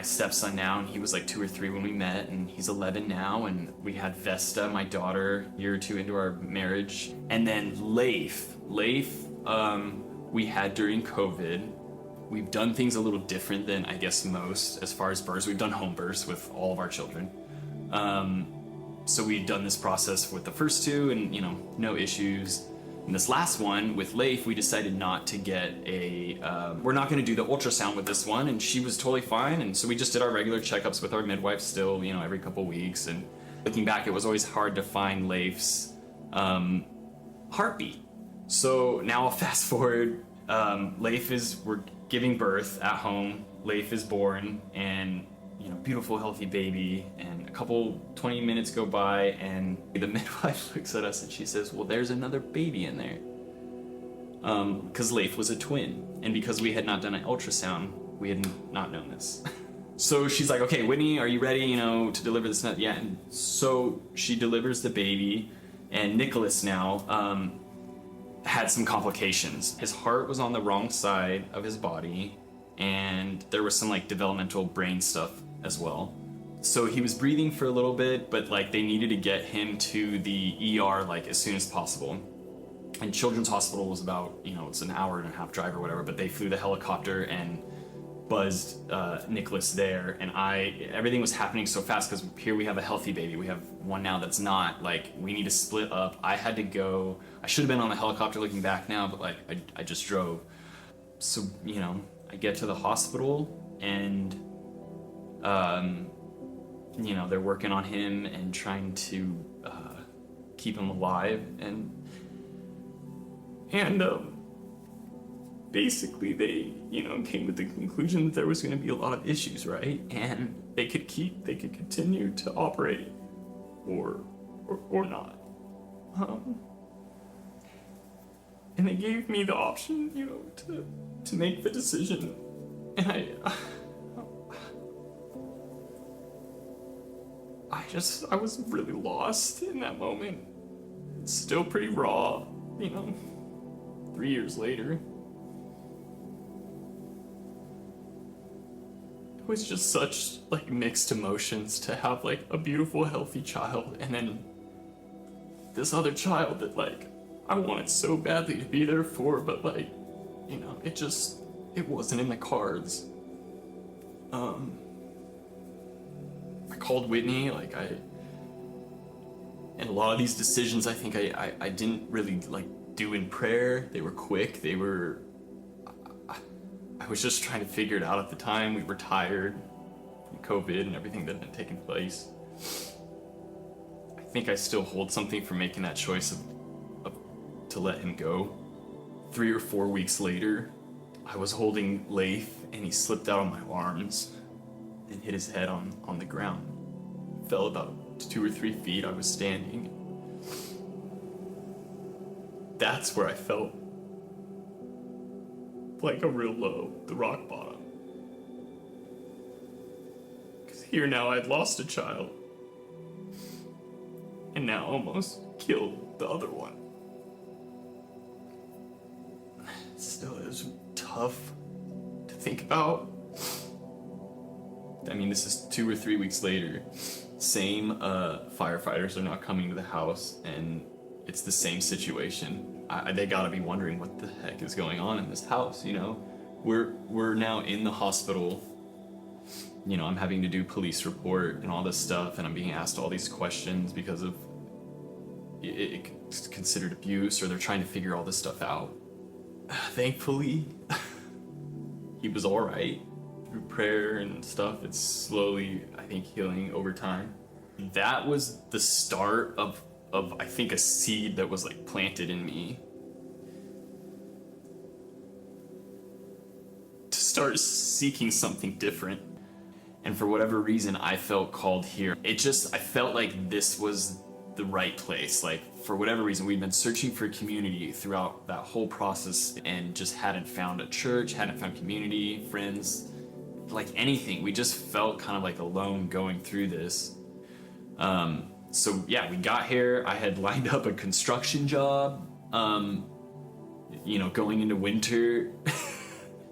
stepson now, and he was like 2 or 3 when we met, and he's 11 now. And we had Vesta, my daughter, a year or 2 into our marriage. And then Leif, we had during COVID. We've done things a little different than I guess most as far as births. We've done home births with all of our children. So we've done this process with the first 2 and, no issues. And this last one with Leif, we decided not to get we're not going to do the ultrasound with this one. And she was totally fine. And so we just did our regular checkups with our midwife still, every couple weeks. And looking back, it was always hard to find Leif's heartbeat. So now I'll fast forward. We're giving birth at home. Leif is born, and beautiful, healthy baby. And a couple 20 minutes go by, and the midwife looks at us and she says, well, there's another baby in there. Because Leif was a twin, and because we had not done an ultrasound, we had not known this. So she's like, okay, Whitney, are you ready, to deliver this? Yeah. And so she delivers the baby, and Nicholas now had some complications. His heart was on the wrong side of his body, and there was some developmental brain stuff as well. So he was breathing for a little bit, but they needed to get him to the ER as soon as possible. And Children's Hospital was about, it's an hour and a half drive or whatever, but they flew the helicopter and buzzed Nicholas there. And everything was happening so fast because here we have a healthy baby. We have one now that's not. We need to split up. I had to go. I should have been on the helicopter looking back now, but I just drove. So, I get to the hospital, and they're working on him and trying to keep him alive, and basically they came to the conclusion that there was going to be a lot of issues, right? And they could continue to operate or not. And they gave me the option, to make the decision. And I was really lost in that moment. It's still pretty raw, 3 years later. It was just such mixed emotions to have a beautiful, healthy child, and then this other child that I wanted so badly to be there for, but it wasn't in the cards. I called Whitney, and a lot of these decisions I think I didn't really do in prayer. They were quick. I was just trying to figure it out at the time. We were tired from COVID and everything that had taken place. I think I still hold something for making that choice to let him go. 3 or 4 weeks later, I was holding Leif, and he slipped out of my arms and hit his head on the ground. Fell about 2 or 3 feet. I was standing. That's where I felt a real low, the rock bottom. Because here now I'd lost a child, and now almost killed the other one. Still, it was tough to think about. This is 2 or 3 weeks later. Same firefighters are now coming to the house, and it's the same situation. They gotta be wondering what the heck is going on in this house, We're now in the hospital. I'm having to do police report and all this stuff, and I'm being asked all these questions because of it's considered abuse, or they're trying to figure all this stuff out. Thankfully, he was all right. Through prayer and stuff, it's slowly, I think, healing over time. That was the start of I think a seed that was planted in me to start seeking something different. And for whatever reason, I felt called here. I felt like this was the right place. For whatever reason, we'd been searching for community throughout that whole process and just hadn't found a church, hadn't found community, friends, anything. We just felt kind of alone going through this. So yeah, we got here. I had lined up a construction job, going into winter.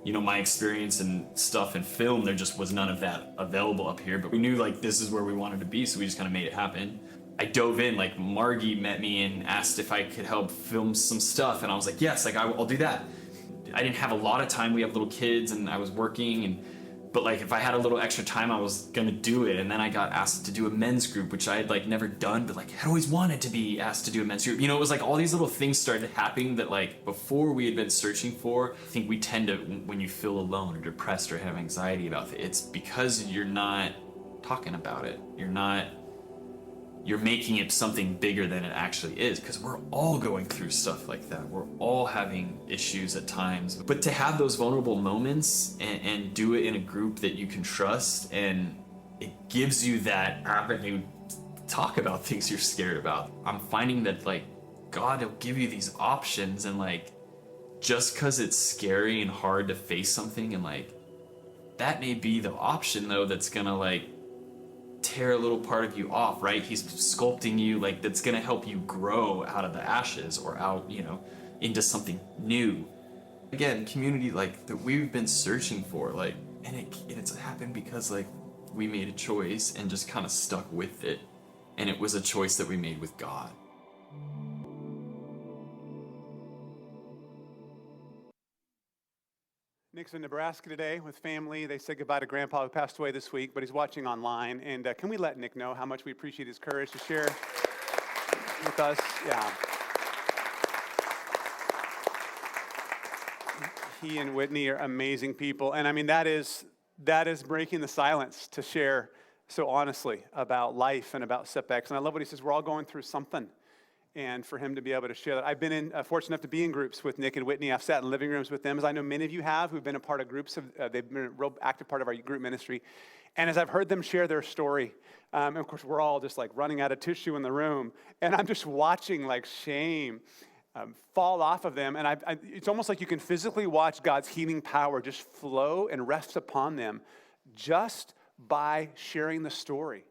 my experience and stuff in film, there just was none of that available up here. But we knew like this is where we wanted to be, so we just kind of made it happen. I dove in, like Margie met me and asked if I could help film some stuff, and I was like, yes, like I'll do that. I didn't have a lot of time. We have little kids, and I was working, but like if I had a little extra time, I was gonna do it. And then I got asked to do a men's group, which I had like never done, but like had always wanted to be asked to do a men's group. It was like all these little things started happening that like before we had been searching for. I think we tend to, when you feel alone or depressed or have anxiety about it, it's because you're not talking about it. You're making it something bigger than it actually is, because we're all going through stuff like that. We're all having issues at times. But to have those vulnerable moments and do it in a group that you can trust, and it gives you that avenue to talk about things you're scared about. I'm finding that like God will give you these options, and like just because it's scary and hard to face something, and like that may be the option though that's gonna like tear a little part of you off, right? He's sculpting you, like that's gonna help you grow out of the ashes or out, into something new. Again, community like that we've been searching for, like, and it's happened because like we made a choice and just kind of stuck with it, and it was a choice that we made with God. Nick's in Nebraska today with family. They said goodbye to Grandpa, who passed away this week, but he's watching online. And can we let Nick know how much we appreciate his courage to share with us? Yeah. He and Whitney are amazing people. And I mean, that is breaking the silence to share so honestly about life and about setbacks. And I love what he says, we're all going through something. And for him to be able to share that. I've been fortunate enough to be in groups with Nick and Whitney. I've sat in living rooms with them, as I know many of you have, who've been a part of groups. They've been a real active part of our group ministry. And as I've heard them share their story, and of course, we're all just like running out of tissue in the room. And I'm just watching like shame fall off of them. And it's almost like you can physically watch God's healing power just flow and rest upon them just by sharing the story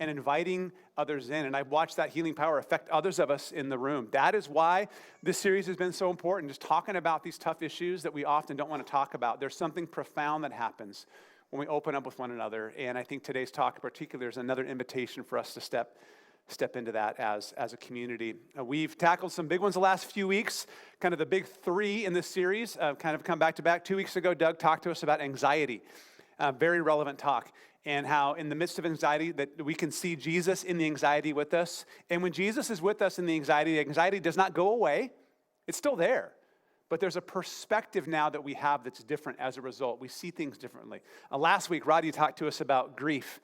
and inviting others in. And I've watched that healing power affect others of us in the room. That is why this series has been so important, just talking about these tough issues that we often don't want to talk about. There's something profound that happens when we open up with one another. And I think today's talk in particular is another invitation for us to step into that as a community. We've tackled some big ones the last few weeks, kind of the big three in this series, kind of come back to back. 2 weeks ago, Doug talked to us about anxiety, very relevant talk. And how in the midst of anxiety that we can see Jesus in the anxiety with us. And when Jesus is with us in the anxiety does not go away. It's still there. But there's a perspective now that we have that's different as a result. We see things differently. Last week, Roddy talked to us about grief.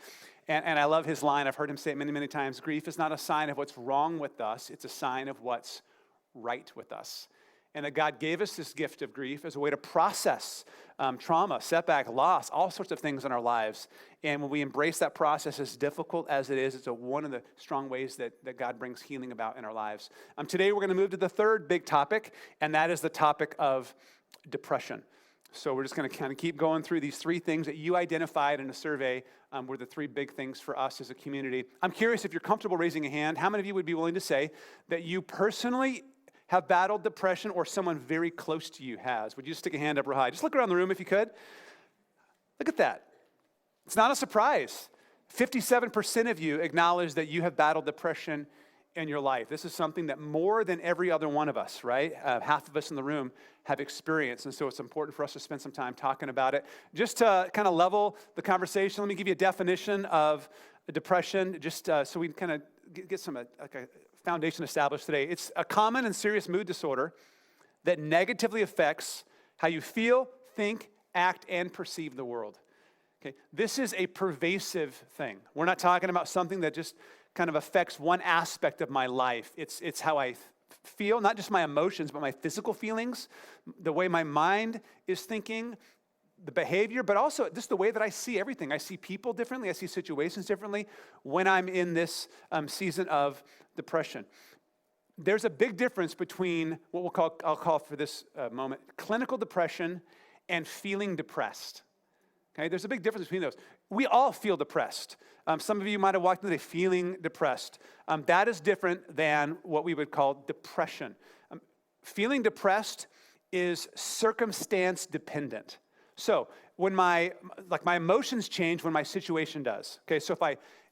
And I love his line. I've heard him say it many, many times. Grief is not a sign of what's wrong with us. It's a sign of what's right with us. And that God gave us this gift of grief as a way to process trauma, setback, loss, all sorts of things in our lives. And when we embrace that process, as difficult as it is, it's one of the strong ways that God brings healing about in our lives. Today we're going to move to the third big topic, and that is the topic of depression. So we're just going to kind of keep going through these three things that you identified in a survey were the three big things for us as a community. I'm curious if you're comfortable raising a hand. How many of you would be willing to say that you personally have battled depression or someone very close to you has? Would you just stick a hand up real high? Just look around the room if you could. Look at that. It's not a surprise. 57% of you acknowledge that you have battled depression in your life. This is something that more than every other one of us, right? Half of us in the room have experienced. And so it's important for us to spend some time talking about it. Just to kind of level the conversation, let me give you a definition of depression, just so we can kind of get some like a foundation established today. It's a common and serious mood disorder that negatively affects how you feel, think, act, and perceive the world. Okay, this is a pervasive thing. We're not talking about something that just kind of affects one aspect of my life. It's how I feel, not just my emotions, but my physical feelings, the way my mind is thinking, the behavior, but also just the way that I see everything. I see people differently. I see situations differently when I'm in this season of depression. There's a big difference between what I'll call for this moment, clinical depression and feeling depressed. Okay, there's a big difference between those. We all feel depressed. Some of you might have walked into feeling depressed. That is different than what we would call depression. Feeling depressed is circumstance dependent. So when my emotions change when my situation does. Okay, so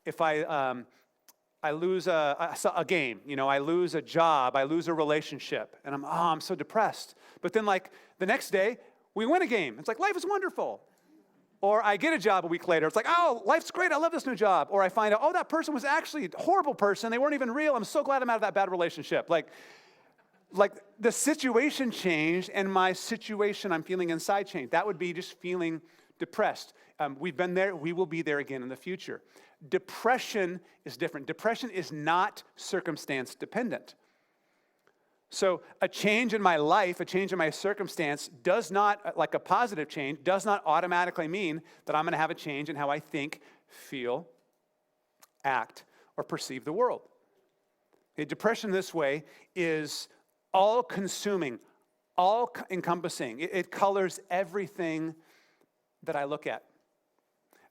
if I lose a game, I lose a job, I lose a relationship, and I'm so depressed. But then like the next day, we win a game. It's like, life is wonderful. Or I get a job a week later. It's like, oh, life's great. I love this new job. Or I find out, oh, that person was actually a horrible person. They weren't even real. I'm so glad I'm out of that bad relationship. Like the situation changed and my situation I'm feeling inside changed. That would be just feeling depressed. We've been there. We will be there again in the future. Depression is different. Depression is not circumstance dependent. So a change in my life, a change in my circumstance does not, like a positive change, does not automatically mean that I'm going to have a change in how I think, feel, act, or perceive the world. Okay, depression this way is all-consuming, all-encompassing. It colors everything that I look at.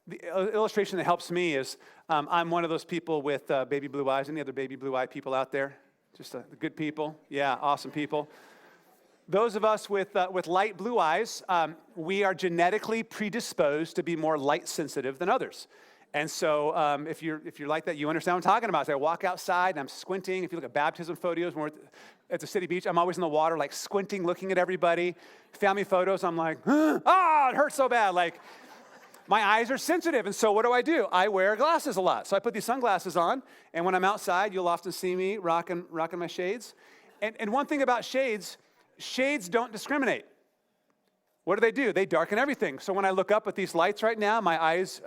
The illustration that helps me is I'm one of those people with baby blue eyes. Any other baby blue eye people out there? Just the good people? Yeah, awesome people. Those of us with light blue eyes, we are genetically predisposed to be more light sensitive than others. And so if you're like that, you understand what I'm talking about. So I walk outside and I'm squinting. If you look at baptism photos, when we're at the city beach, I'm always in the water, like squinting, looking at everybody. Family photos, I'm like, it hurts so bad. Like, my eyes are sensitive, and so what do? I wear glasses a lot. So I put these sunglasses on, and when I'm outside, you'll often see me rocking my shades. And one thing about shades don't discriminate. What do? They darken everything. So when I look up at these lights right now, my eyes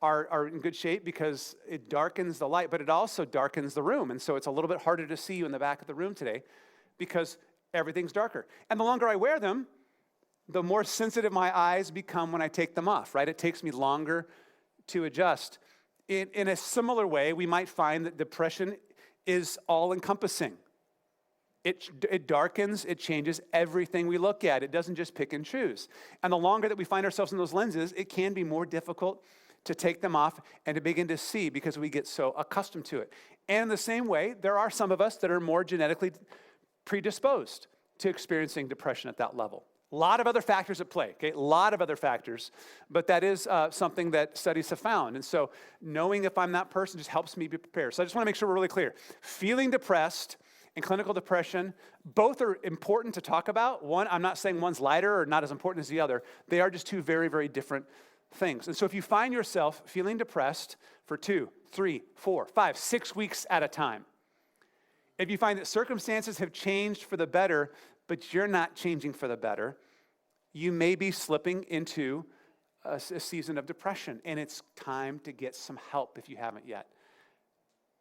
are in good shape because it darkens the light, but it also darkens the room. And so it's a little bit harder to see you in the back of the room today because everything's darker. And the longer I wear them, the more sensitive my eyes become when I take them off, right? It takes me longer to adjust. In a similar way, we might find that depression is all-encompassing. It darkens, it changes everything we look at. It doesn't just pick and choose. And the longer that we find ourselves in those lenses, it can be more difficult to take them off and to begin to see because we get so accustomed to it. And in the same way, there are some of us that are more genetically predisposed to experiencing depression at that level. A lot of other factors at play, okay? A lot of other factors, but that is something that studies have found. And so knowing if I'm that person just helps me be prepared. So I just want to make sure we're really clear. Feeling depressed and clinical depression, both are important to talk about. One, I'm not saying one's lighter or not as important as the other. They are just two very, very different things. And so if you find yourself feeling depressed for 2, 3, 4, 5, 6 weeks at a time, if you find that circumstances have changed for the better, but you're not changing for the better, you may be slipping into a season of depression, and it's time to get some help if you haven't yet.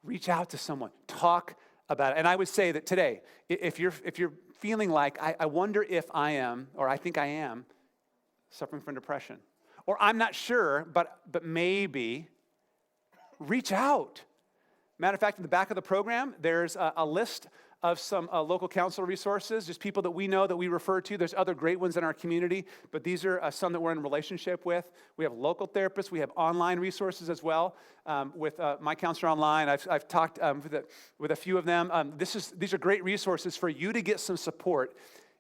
Reach out to someone. Talk about it. And I would say that today, if you're feeling like, I wonder if I am, or I think I am, suffering from depression, or I'm not sure, but maybe, reach out. Matter of fact, in the back of the program, there's a list of some local counselor resources, just people that we know that we refer to. There's other great ones in our community, but these are some that we're in relationship with. We have local therapists. We have online resources as well with My Counselor Online. I've talked with a few of them. These are great resources for you to get some support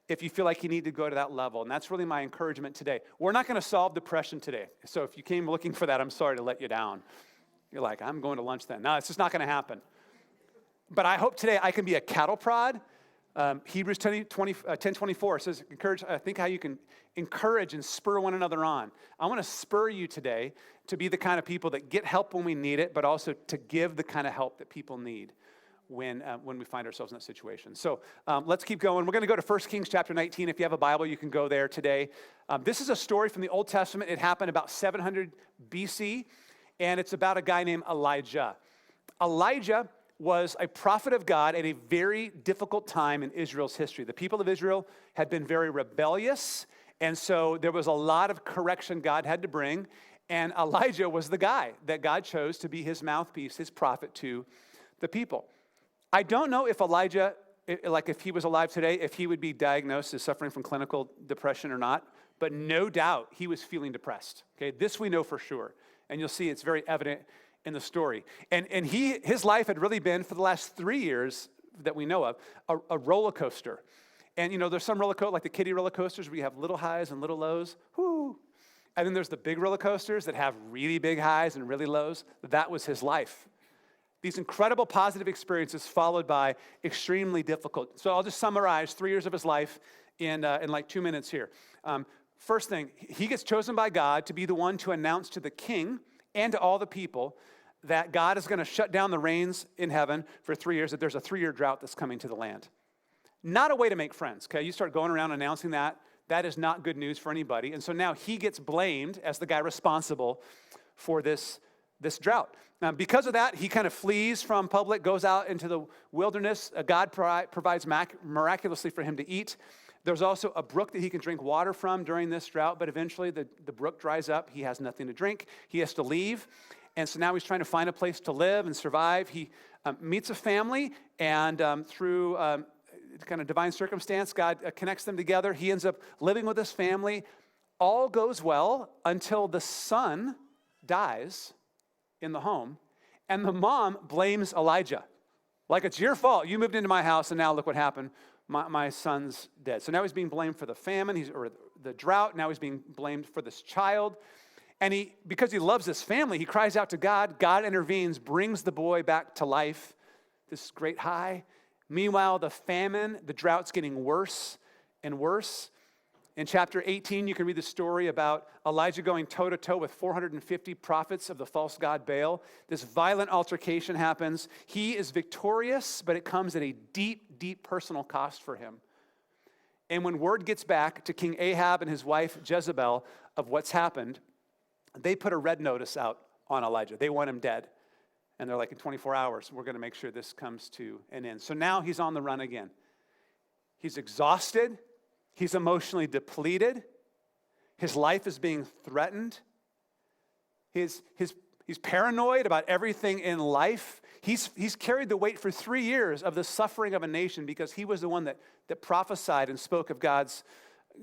if you feel like you need to go to that level, and that's really my encouragement today. We're not going to solve depression today, so if you came looking for that, I'm sorry to let you down. You're like, I'm going to lunch then. No, it's just not going to happen. But I hope today I can be a cattle prod. Hebrews 10:24 says, think how you can encourage and spur one another on. I want to spur you today to be the kind of people that get help when we need it, but also to give the kind of help that people need when we find ourselves in that situation. So let's keep going. We're going to go to 1 Kings chapter 19. If you have a Bible, you can go there today. This is a story from the Old Testament. It happened about 700 BC, and it's about a guy named Elijah. Elijah was a prophet of God at a very difficult time in Israel's history. The people of Israel had been very rebellious, and so there was a lot of correction God had to bring, and Elijah was the guy that God chose to be his mouthpiece, his prophet to the people. I don't know if Elijah, if he was alive today, if he would be diagnosed as suffering from clinical depression or not, but no doubt he was feeling depressed. Okay, this we know for sure, and you'll see it's very evident in the story. And his life had really been, for the last 3 years that we know of, a roller coaster. And, there's some roller coasters, like the kiddie roller coasters, where you have little highs and little lows. Whoo! And then there's the big roller coasters that have really big highs and really lows. That was his life. These incredible positive experiences followed by extremely difficult. So I'll just summarize 3 years of his life in like 2 minutes here. First thing, he gets chosen by God to be the one to announce to the king and to all the people that God is going to shut down the rains in heaven for 3 years, that there's a 3-year drought that's coming to the land. Not a way to make friends, okay? You start going around announcing that. That is not good news for anybody. And so now he gets blamed as the guy responsible for this drought. Because of that, he kind of flees from public, goes out into the wilderness. God provides miraculously for him to eat. There's also a brook that he can drink water from during this drought, but eventually the brook dries up. He has nothing to drink. He has to leave. And so now he's trying to find a place to live and survive. He meets a family, and through kind of divine circumstance, God connects them together. He ends up living with his family. All goes well until the son dies in the home, and the mom blames Elijah. Like, it's your fault. You moved into my house, and now look what happened. My son's dead. So now he's being blamed for the famine, or the drought. Now he's being blamed for this child. And because he loves this family, he cries out to God. God intervenes, brings the boy back to life, this great high. Meanwhile, the drought's getting worse and worse. In chapter 18, you can read the story about Elijah going toe-to-toe with 450 prophets of the false god Baal. This violent altercation happens. He is victorious, but it comes at a deep, deep personal cost for him. And when word gets back to King Ahab and his wife Jezebel of what's happened, they put a red notice out on Elijah. They want him dead. And they're like, in 24 hours, we're going to make sure this comes to an end. So now he's on the run again. He's exhausted. He's emotionally depleted. His life is being threatened. He's paranoid about everything in life. He's carried the weight for 3 years of the suffering of a nation because he was the one that prophesied and spoke of God's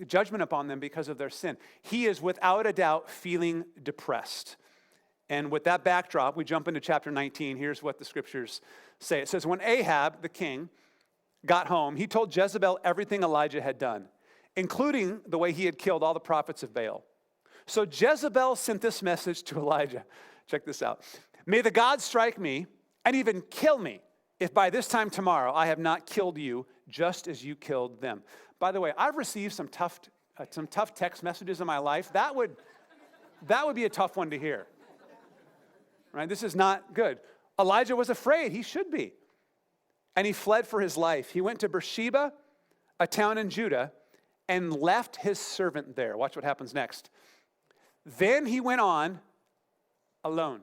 judgment upon them because of their sin. He is without a doubt feeling depressed. And with that backdrop, we jump into chapter 19. Here's what the scriptures say. It says, when Ahab, the king, got home, he told Jezebel everything Elijah had done, including the way he had killed all the prophets of Baal. So Jezebel sent this message to Elijah. Check this out. May the gods strike me and even kill me if by this time tomorrow I have not killed you just as you killed them. By the way, I've received some tough text messages in my life. That would be a tough one to hear. Right? This is not good. Elijah was afraid. He should be. And he fled for his life. He went to Beersheba, a town in Judah, and left his servant there. Watch what happens next. Then he went on alone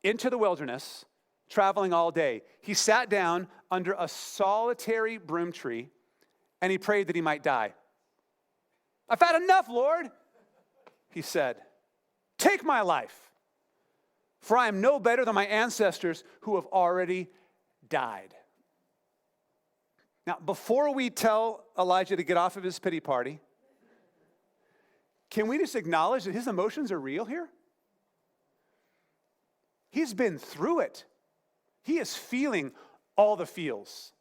into the wilderness, traveling all day. He sat down under a solitary broom tree, and he prayed that he might die. I've had enough, Lord, he said. Take my life. For I am no better than my ancestors who have already died. Now, before we tell Elijah to get off of his pity party, can we just acknowledge that his emotions are real here? He's been through it. He is feeling all the feels.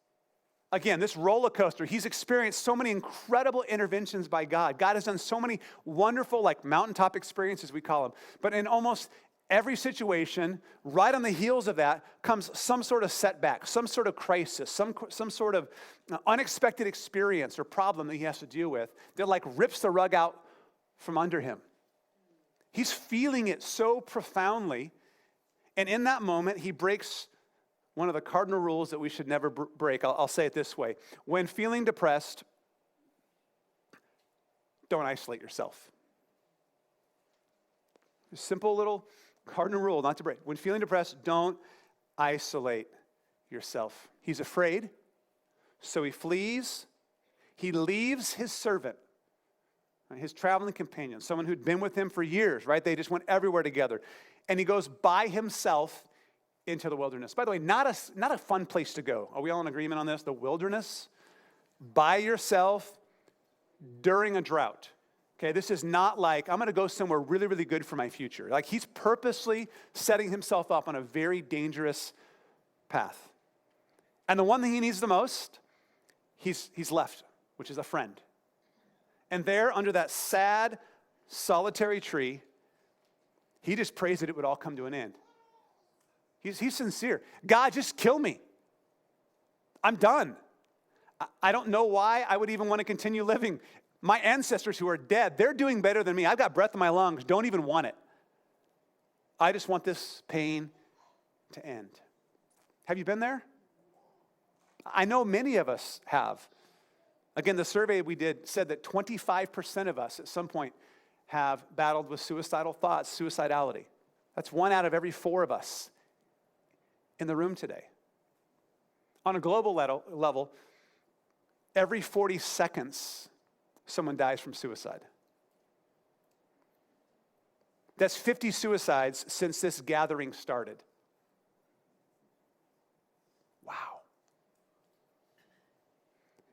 Again, this roller coaster, he's experienced so many incredible interventions by God. God has done so many wonderful, like mountaintop experiences, we call them. But in almost every situation, right on the heels of that, comes some sort of setback, some sort of crisis, some sort of unexpected experience or problem that he has to deal with that like rips the rug out from under him. He's feeling it so profoundly, and in that moment, he breaks one of the cardinal rules that we should never break. I'll say it this way. When feeling depressed, don't isolate yourself. A simple little cardinal rule not to break. When feeling depressed, don't isolate yourself. He's afraid, so he flees. He leaves his servant, his traveling companion, someone who'd been with him for years, right? They just went everywhere together. And he goes by himself into the wilderness. By the way, not a fun place to go. Are we all in agreement on this? The wilderness, by yourself, during a drought. Okay, this is not like, I'm going to go somewhere really, really good for my future. Like, he's purposely setting himself up on a very dangerous path. And the one thing he needs the most, he's left. which is a friend. And there, under that sad, solitary tree, he just prays that it would all come to an end. He's sincere. God, just kill me. I'm done. I don't know why I would even want to continue living. My ancestors who are dead, they're doing better than me. I've got breath in my lungs, don't even want it. I just want this pain to end. Have you been there? I know many of us have. Again, the survey we did said that 25% of us at some point have battled with suicidal thoughts, suicidality. That's 1 out of every 4 of us in the room today. On a global level, every 40 seconds, someone dies from suicide. That's 50 suicides since this gathering started. Wow.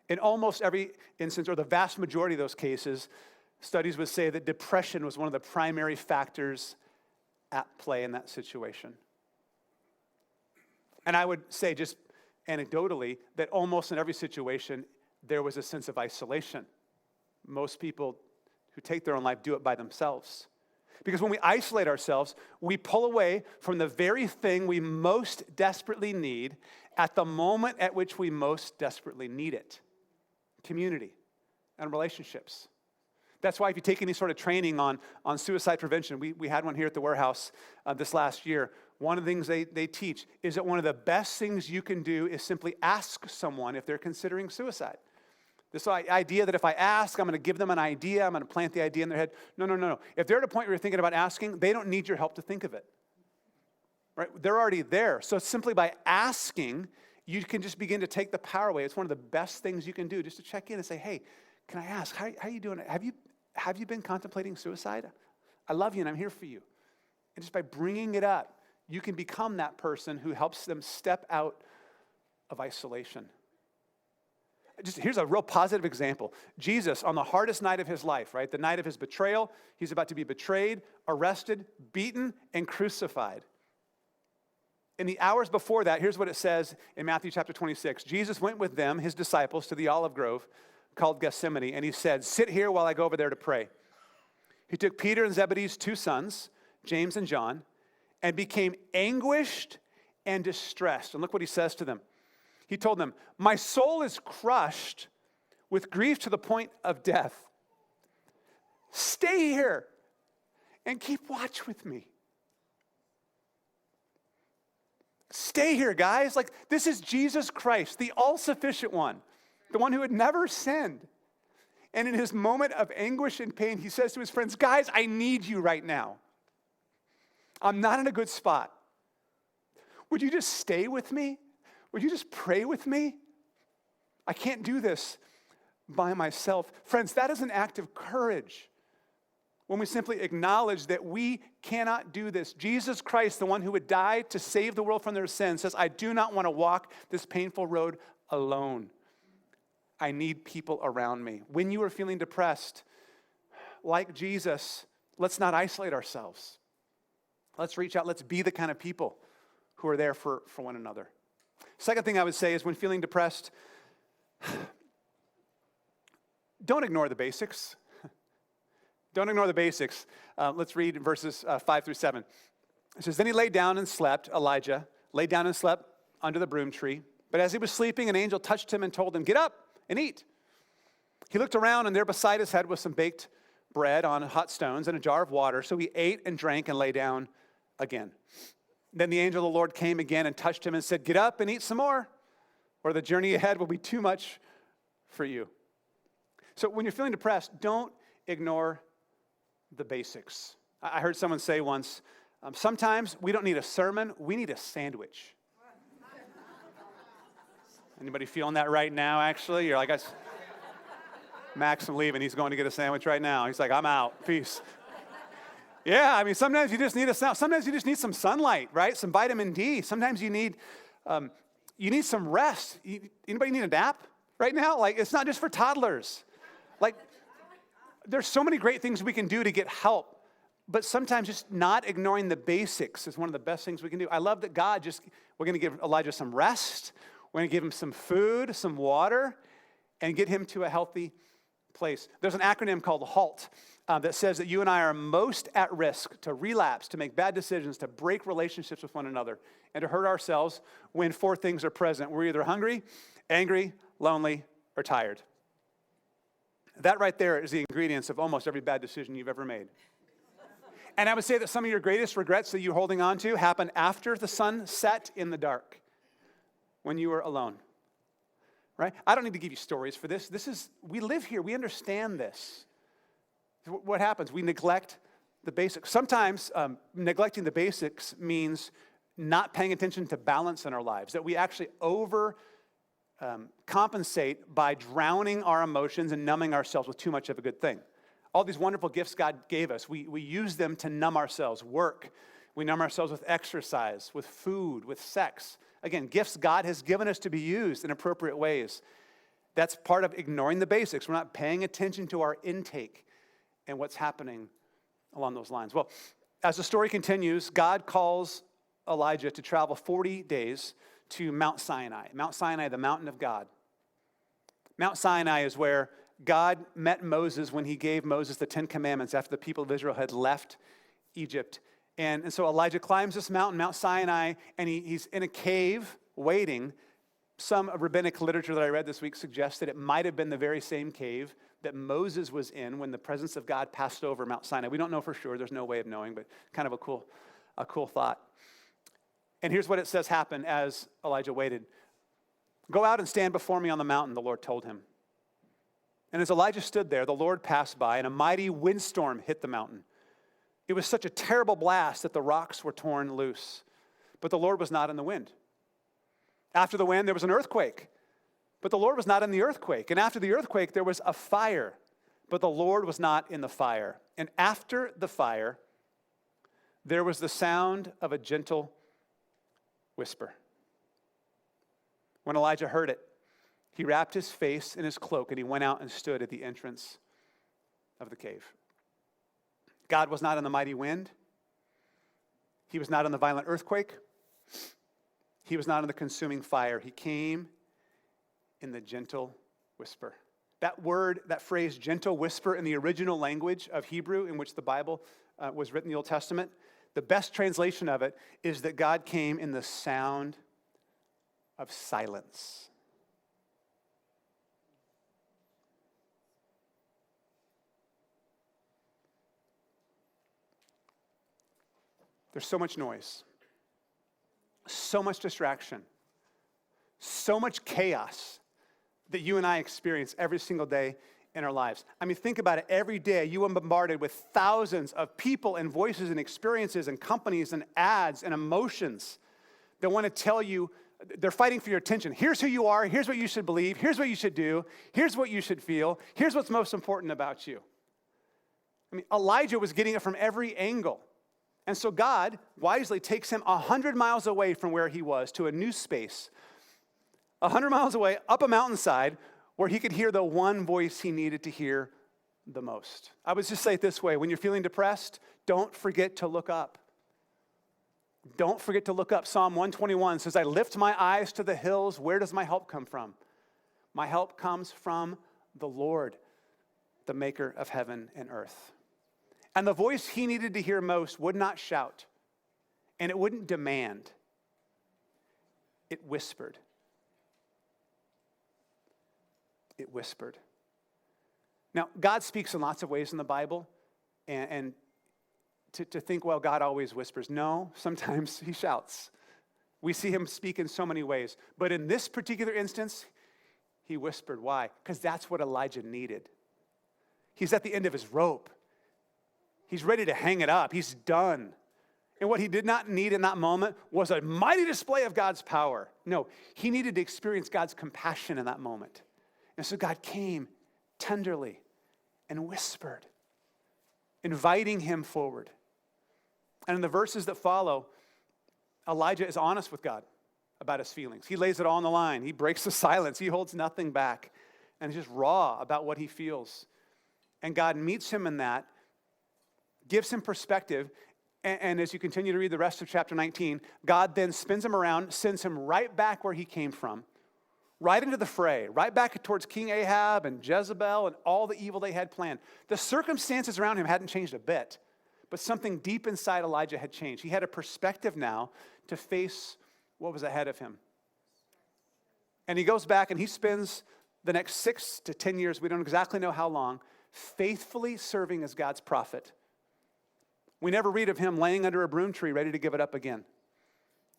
In almost every instance, or the vast majority of those cases, studies would say that depression was one of the primary factors at play in that situation. And I would say just anecdotally that almost in every situation, there was a sense of isolation. Most people who take their own life do it by themselves. Because when we isolate ourselves, we pull away from the very thing we most desperately need at the moment at which we most desperately need it. Community and relationships. That's why if you take any sort of training on suicide prevention, we had one here at the warehouse this last year. One of the things they teach is that one of the best things you can do is simply ask someone if they're considering suicide. This idea that if I ask, I'm going to give them an idea, I'm going to plant the idea in their head. No. If they're at a point where you're thinking about asking, they don't need your help to think of it. Right? They're already there. So simply by asking, you can just begin to take the power away. It's one of the best things you can do, just to check in and say, hey, can I ask, how are you doing? Have you been contemplating suicide? I love you and I'm here for you. And just by bringing it up, you can become that person who helps them step out of isolation. Here's a real positive example. Jesus, on the hardest night of his life, right? The night of his betrayal, he's about to be betrayed, arrested, beaten, and crucified. In the hours before that, here's what it says in Matthew chapter 26. Jesus went with them, his disciples, to the olive grove called Gethsemane, and he said, sit here while I go over there to pray. He took Peter and Zebedee's 2 sons, James and John, and became anguished and distressed. And look what he says to them. He told them, my soul is crushed with grief to the point of death. Stay here and keep watch with me. Stay here, guys. Like, this is Jesus Christ, the all-sufficient one, the one who had never sinned. And in his moment of anguish and pain, he says to his friends, guys, I need you right now. I'm not in a good spot. Would you just stay with me? Would you just pray with me? I can't do this by myself. Friends, that is an act of courage when we simply acknowledge that we cannot do this. Jesus Christ, the one who would die to save the world from their sins, says, I do not want to walk this painful road alone. I need people around me. When you are feeling depressed, like Jesus, let's not isolate ourselves. Let's reach out. Let's be the kind of people who are there for one another. Second thing I would say is when feeling depressed, don't ignore the basics. Don't ignore the basics. Let's read verses 5 through 7. It says, then he laid down and slept, Elijah, laid down and slept under the broom tree. But as he was sleeping, an angel touched him and told him, get up and eat. He looked around, and there beside his head was some baked bread on hot stones and a jar of water. So he ate and drank and lay down again. Then the angel of the Lord came again and touched him and said, get up and eat some more, or the journey ahead will be too much for you. So when you're feeling depressed, don't ignore the basics. I heard someone say once, sometimes we don't need a sermon, we need a sandwich. Anybody feeling that right now, actually? You're like, Max, I'm leaving. He's going to get a sandwich right now. He's like, I'm out. Peace. Yeah, I mean, sometimes you just need sometimes you just need some sunlight, right? Some vitamin D. Sometimes you need some rest. Anybody need a nap right now? Like, it's not just for toddlers. Like, there's so many great things we can do to get help, but sometimes just not ignoring the basics is one of the best things we can do. I love that we're going to give Elijah some rest. We're going to give him some food, some water, and get him to a healthy place. There's an acronym called HALT that says that you and I are most at risk to relapse, to make bad decisions, to break relationships with one another, and to hurt ourselves when 4 things are present. We're either hungry, angry, lonely, or tired. That right there is the ingredients of almost every bad decision you've ever made. And I would say that some of your greatest regrets that you're holding on to happened after the sun set in the dark, when you were alone. Right? I don't need to give you stories for this. We live here. We understand this. What happens? We neglect the basics. Sometimes neglecting the basics means not paying attention to balance in our lives, that we actually compensate by drowning our emotions and numbing ourselves with too much of a good thing. All these wonderful gifts God gave us, we use them to numb ourselves. Work. We numb ourselves with exercise, with food, with sex. Again, gifts God has given us to be used in appropriate ways. That's part of ignoring the basics. We're not paying attention to our intake and what's happening along those lines. Well, as the story continues, God calls Elijah to travel 40 days to Mount Sinai. Mount Sinai, the mountain of God. Mount Sinai is where God met Moses when he gave Moses the 10 Commandments after the people of Israel had left Egypt. And so Elijah climbs this mountain, Mount Sinai, and he's in a cave waiting. Some rabbinic literature that I read this week suggests that it might have been the very same cave that Moses was in when the presence of God passed over Mount Sinai. We don't know for sure. There's no way of knowing, but kind of a cool thought. And here's what it says happened as Elijah waited. Go out and stand before me on the mountain, the Lord told him. And as Elijah stood there, the Lord passed by, and a mighty windstorm hit the mountain. It was such a terrible blast that the rocks were torn loose. But the Lord was not in the wind. After the wind, there was an earthquake. But the Lord was not in the earthquake. And after the earthquake, there was a fire. But the Lord was not in the fire. And after the fire, there was the sound of a gentle whisper. When Elijah heard it, he wrapped his face in his cloak and he went out and stood at the entrance of the cave. God was not in the mighty wind. He was not in the violent earthquake. He was not in the consuming fire. He came in the gentle whisper. That word, that phrase, gentle whisper, in the original language of Hebrew in which the Bible was written in the Old Testament, the best translation of it is that God came in the sound of silence. There's so much noise, so much distraction, so much chaos that you and I experience every single day in our lives. I mean, think about it. Every day you are bombarded with thousands of people and voices and experiences and companies and ads and emotions that want to tell you, they're fighting for your attention. Here's who you are. Here's what you should believe. Here's what you should do. Here's what you should feel. Here's what's most important about you. I mean, Elijah was getting it from every angle. And so God wisely takes him 100 miles away from where he was to a new space, 100 miles away, up a mountainside, where he could hear the one voice he needed to hear the most. I would just say it this way. When you're feeling depressed, don't forget to look up. Don't forget to look up. Psalm 121 says, I lift my eyes to the hills. Where does my help come from? My help comes from the Lord, the maker of heaven and earth. And the voice he needed to hear most would not shout, and it wouldn't demand. It whispered. It whispered. Now, God speaks in lots of ways in the Bible, and to think, well, God always whispers. No, sometimes he shouts. We see him speak in so many ways. But in this particular instance, he whispered. Why? Because that's what Elijah needed. He's at the end of his rope. He's ready to hang it up. He's done. And what he did not need in that moment was a mighty display of God's power. No, he needed to experience God's compassion in that moment. And so God came tenderly and whispered, inviting him forward. And in the verses that follow, Elijah is honest with God about his feelings. He lays it all on the line. He breaks the silence. He holds nothing back. And he's just raw about what he feels. And God meets him in that, gives him perspective, and as you continue to read the rest of chapter 19, God then spins him around, sends him right back where he came from, right into the fray, right back towards King Ahab and Jezebel and all the evil they had planned. The circumstances around him hadn't changed a bit, but something deep inside Elijah had changed. He had a perspective now to face what was ahead of him. And he goes back and he spends the next 6 to 10 years, we don't exactly know how long, faithfully serving as God's prophet. We never read of him laying under a broom tree ready to give it up again.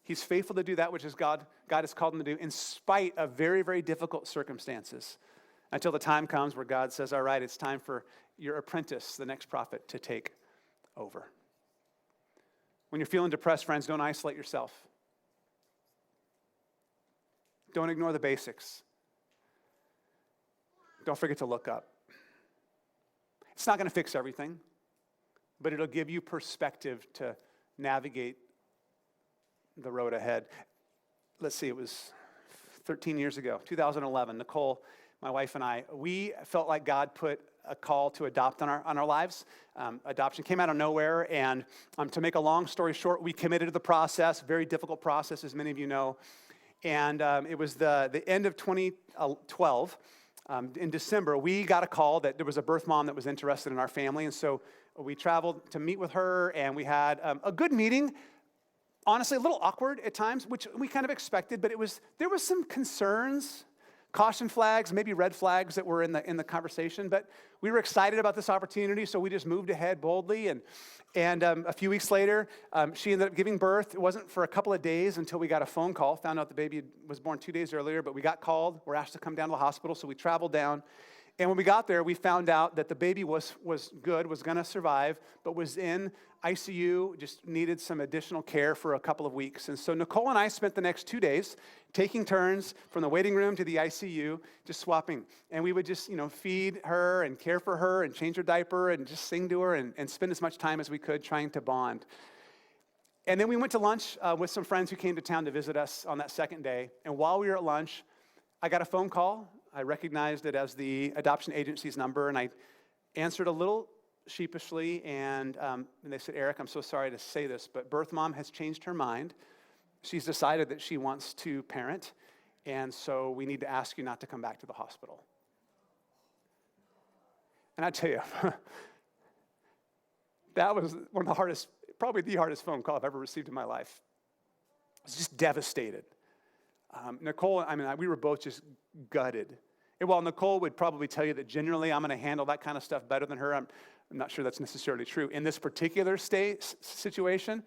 He's faithful to do that which is God has called him to do in spite of very, very difficult circumstances until the time comes where God says, all right, it's time for your apprentice, the next prophet, to take over. When you're feeling depressed, friends, don't isolate yourself. Don't ignore the basics. Don't forget to look up. It's not going to fix everything, but it'll give you perspective to navigate the road ahead. Let's see, it was 13 years ago, 2011. Nicole, my wife, and I, we felt like God put a call to adopt on our lives. Adoption came out of nowhere, and to make a long story short, we committed to the process, very difficult process, as many of you know. And it was the end of 2012. In December, we got a call that there was a birth mom that was interested in our family, and so we traveled to meet with her, and we had a good meeting. Honestly, a little awkward at times, which we kind of expected, but there was some concerns, caution flags, maybe red flags that were in the conversation. But we were excited about this opportunity, so we just moved ahead boldly. And a few weeks later, she ended up giving birth. It wasn't for a couple of days until we got a phone call. Found out the baby was born 2 days earlier, but we got called. We're asked to come down to the hospital, so we traveled down. And when we got there, we found out that the baby was good, was going to survive, but was in ICU, just needed some additional care for a couple of weeks. And so Nicole and I spent the next 2 days taking turns from the waiting room to the ICU, just swapping. And we would just, feed her and care for her and change her diaper and just sing to her and spend as much time as we could trying to bond. And then we went to lunch with some friends who came to town to visit us on that second day. And while we were at lunch, I got a phone call. I recognized it as the adoption agency's number, and I answered a little sheepishly, and they said, Eric, I'm so sorry to say this, but birth mom has changed her mind. She's decided that she wants to parent, and so we need to ask you not to come back to the hospital. And I tell you, that was one of the hardest, probably the hardest phone call I've ever received in my life. I was just devastated. Nicole, we were both just gutted. And while Nicole would probably tell you that generally I'm going to handle that kind of stuff better than her, I'm not sure that's necessarily true. In this particular situation,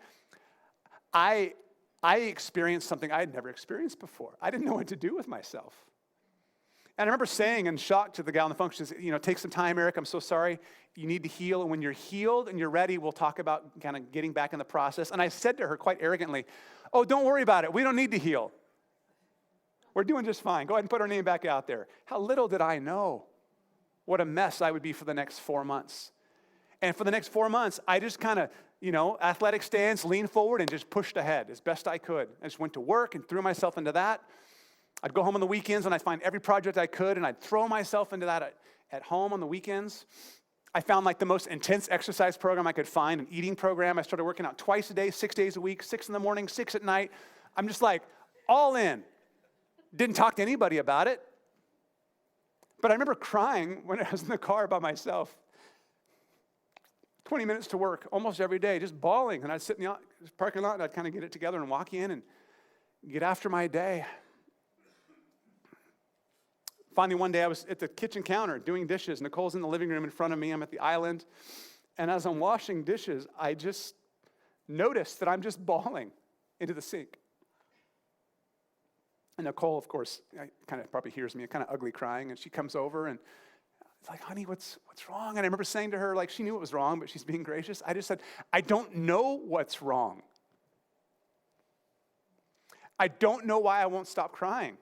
I experienced something I had never experienced before. I didn't know what to do with myself. And I remember saying in shock to the gal on the phone, she says, take some time, Eric, I'm so sorry. You need to heal, and when you're healed and you're ready, we'll talk about kind of getting back in the process. And I said to her quite arrogantly, oh, don't worry about it. We don't need to heal. We're doing just fine. Go ahead and put our name back out there. How little did I know what a mess I would be for the next 4 months. And for the next 4 months, I just kind of, athletic stance, leaned forward and just pushed ahead as best I could. I just went to work and threw myself into that. I'd go home on the weekends and I'd find every project I could and I'd throw myself into that at home on the weekends. I found like the most intense exercise program I could find, an eating program. I started working out twice a day, 6 days a week, 6 in the morning, 6 at night. I'm just like all in. Didn't talk to anybody about it. But I remember crying when I was in the car by myself. 20 minutes to work almost every day, just bawling. And I'd sit in the parking lot and I'd kind of get it together and walk in and get after my day. Finally, one day I was at the kitchen counter doing dishes. Nicole's in the living room in front of me. I'm at the island. And as I'm washing dishes, I just noticed that I'm just bawling into the sink. And Nicole, of course, kind of probably hears me, kind of ugly crying, and she comes over and it's like, honey, what's wrong? And I remember saying to her, like, she knew it was wrong, but she's being gracious. I just said, I don't know what's wrong. I don't know why I won't stop crying.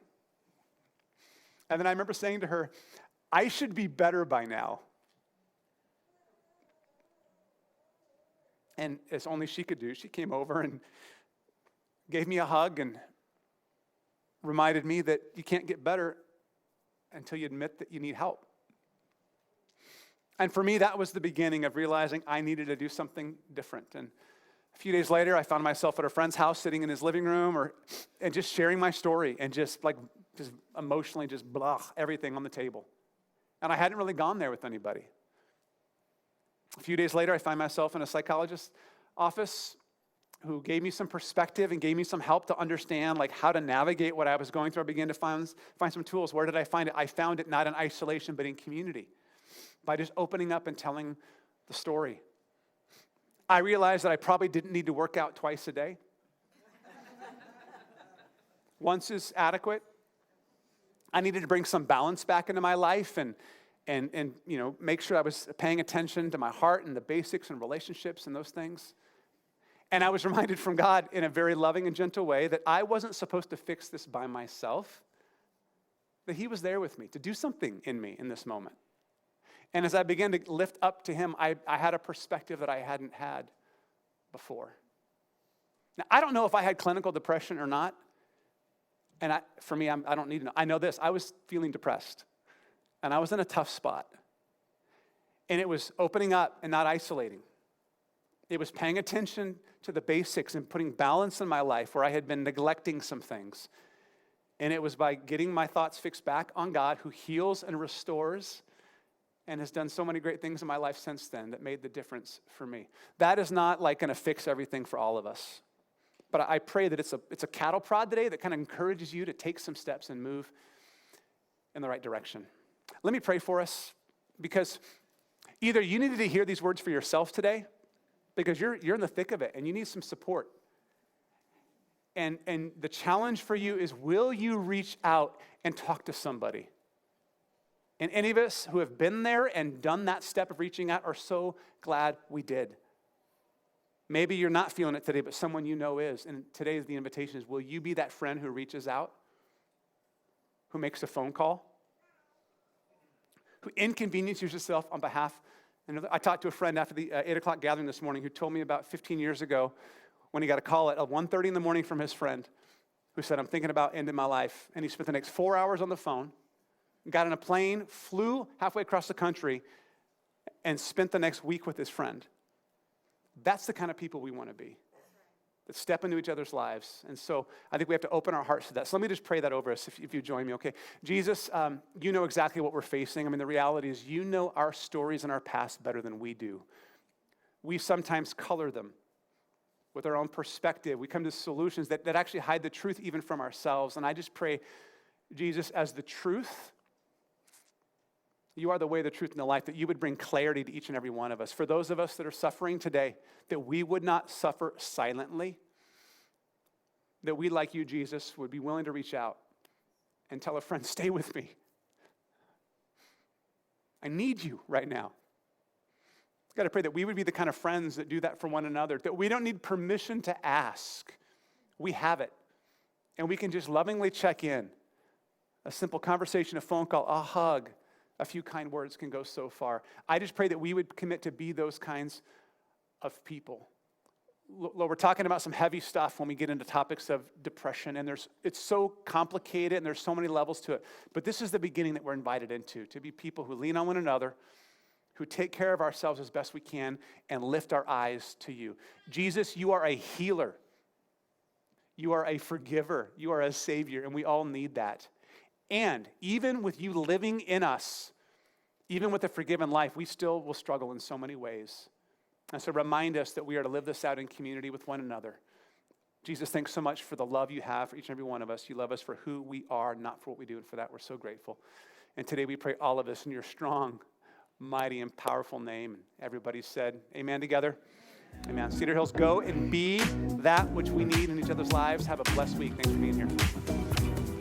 And then I remember saying to her, I should be better by now. And as only she could do, she came over and gave me a hug and reminded me that you can't get better until you admit that you need help. And for me, that was the beginning of realizing I needed to do something different. And a few days later, I found myself at a friend's house sitting in his living room and just sharing my story and just like just emotionally just blah, everything on the table. And I hadn't really gone there with anybody. A few days later, I find myself in a psychologist's office who gave me some perspective and gave me some help to understand like how to navigate what I was going through. I began to find some tools. Where did I find it? I found it not in isolation, but in community, by just opening up and telling the story. I realized that I probably didn't need to work out twice a day. Once is adequate. I needed to bring some balance back into my life and make sure I was paying attention to my heart and the basics and relationships and those things. And I was reminded from God in a very loving and gentle way that I wasn't supposed to fix this by myself, that he was there with me to do something in me in this moment. And as I began to lift up to him, I had a perspective that I hadn't had before. Now, I don't know if I had clinical depression or not. And I don't need to know. I know this. I was feeling depressed. And I was in a tough spot. And it was opening up and not isolating. It was paying attention to the basics and putting balance in my life where I had been neglecting some things. And it was by getting my thoughts fixed back on God, who heals and restores and has done so many great things in my life since then that made the difference for me. That is not like going to fix everything for all of us. But I pray that it's a cattle prod today that kind of encourages you to take some steps and move in the right direction. Let me pray for us, because either you needed to hear these words for yourself today, because you're in the thick of it and you need some support. And the challenge for you is, will you reach out and talk to somebody? And any of us who have been there and done that step of reaching out are so glad we did. Maybe you're not feeling it today, but someone you know is. And today the invitation is, will you be that friend who reaches out, who makes a phone call, who inconveniences yourself on behalf? And I talked to a friend after the 8 o'clock gathering this morning who told me about 15 years ago when he got a call at 1:30 in the morning from his friend who said, I'm thinking about ending my life. And he spent the next 4 hours on the phone, got in a plane, flew halfway across the country, and spent the next week with his friend. That's the kind of people we want to be, that step into each other's lives. And so I think we have to open our hearts to that. So let me just pray that over us if you join me, okay? Jesus, you know exactly what we're facing. I mean, the reality is you know our stories and our past better than we do. We sometimes color them with our own perspective. We come to solutions that actually hide the truth even from ourselves. And I just pray, Jesus, as the truth, you are the way, the truth, and the life, that you would bring clarity to each and every one of us. For those of us that are suffering today, that we would not suffer silently, that we, like you, Jesus, would be willing to reach out and tell a friend, stay with me. I need you right now. I've got to pray that we would be the kind of friends that do that for one another, that we don't need permission to ask. We have it. And we can just lovingly check in. A simple conversation, a phone call, a hug, a few kind words can go so far. I just pray that we would commit to be those kinds of people. Lord, we're talking about some heavy stuff when we get into topics of depression, and it's so complicated and there's so many levels to it. But this is the beginning that we're invited into, to be people who lean on one another, who take care of ourselves as best we can, and lift our eyes to you. Jesus, you are a healer. You are a forgiver. You are a savior, and we all need that. And even with you living in us, even with a forgiven life, we still will struggle in so many ways. And so remind us that we are to live this out in community with one another. Jesus, thanks so much for the love you have for each and every one of us. You love us for who we are, not for what we do, and for that we're so grateful. And today we pray all of this in your strong, mighty, and powerful name. And everybody said amen together. Amen. Cedar Hills, go and be that which we need in each other's lives. Have a blessed week. Thanks for being here.